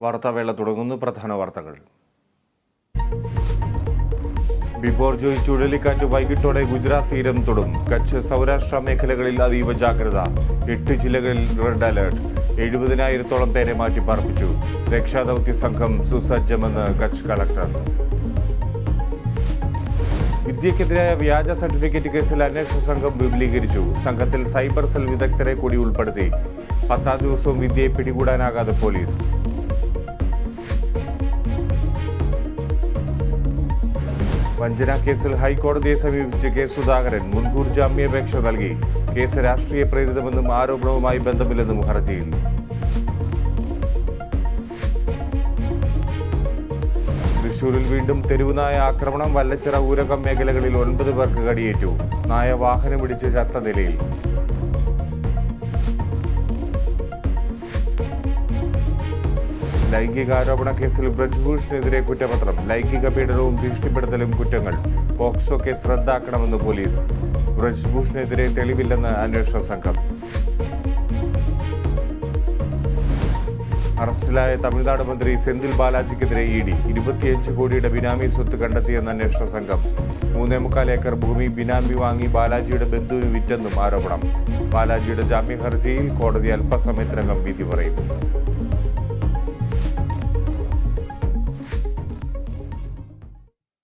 വാർത്താവേള തുടങ്ങുന്നു. പ്രധാന വാർത്തകൾ. ബിപോർജോയ് ചുഴലിക്കാറ്റ് വൈകിട്ടോടെ ഗുജറാത്ത് തീരം തൊടും. കച്ച് സൗരാഷ്ട്ര മേഖലകളിൽ അതീവ ജാഗ്രത. 8 ജില്ലകളിൽ റെഡ് അലർട്ട്. 70,000-ഓളം പേരെ മാറ്റിപ്പാർപ്പിച്ചു. രക്ഷാദൌത്യ സംഘം സുസജ്ജമെന്ന് കച്ച് കളക്ടർ. വിദ്യക്കെതിരായ വ്യാജ സർട്ടിഫിക്കറ്റ് കേസിൽ അന്വേഷണ സംഘം വിപുലീകരിച്ചു. സംഘത്തിൽ സൈബർ സെൽ വിദഗ്ധരെ കൂടി ഉൾപ്പെടുത്തി. 10ാം ദിവസവും വിദ്യയെ പിടികൂടാനാകാതെ പോലീസ്. വഞ്ചന കേസിൽ ഹൈക്കോടതിയെ സമീപിച്ച് കെ സുധാകരൻ മുൻകൂർ ജാമ്യാപേക്ഷ നൽകി. കേസ് രാഷ്ട്രീയ പ്രേരിതമെന്നും ആരോപണവുമായി ബന്ധമില്ലെന്നും ഹർജിയിൽ. തൃശൂരിൽ വീണ്ടും തെരുവുനായ ആക്രമണം. വല്ലച്ചിറ ഊരകം മേഖലകളിൽ 9 പേർക്ക് കടിയേറ്റു. നായ വാഹനമിടിച്ച് ചത്ത നിലയിൽ. ലൈംഗികാരോപണ കേസിൽ ബ്രജ്ഭൂഷണെതിരെ കുറ്റപത്രം. ലൈംഗിക പീഡനവും ഭീഷണിപ്പെടുത്തലും കുറ്റങ്ങൾ. പോക്സോ കേസ് റദ്ദാക്കണമെന്ന് പോലീസ്. ബ്രജ്ഭൂഷണെതിരെ തെളിവില്ലെന്ന് അന്വേഷണ സംഘം. അറസ്റ്റിലായ തമിഴ്നാട് മന്ത്രി സെന്തിൽ ബാലാജിക്കെതിരെ ED. 25 കോടിയുടെ ബിനാമി സ്വത്ത് കണ്ടെത്തിയെന്ന് അന്വേഷണ സംഘം. 3.25 ഏക്കർ ഭൂമി ബിനാമി വാങ്ങി ബാലാജിയുടെ ബന്ധുവിന് വിറ്റെന്നും ആരോപണം. ബാലാജിയുടെ ജാമ്യ ഹർജിയിൽ കോടതി അല്പസമയത്തിനകം വിധി പറയും.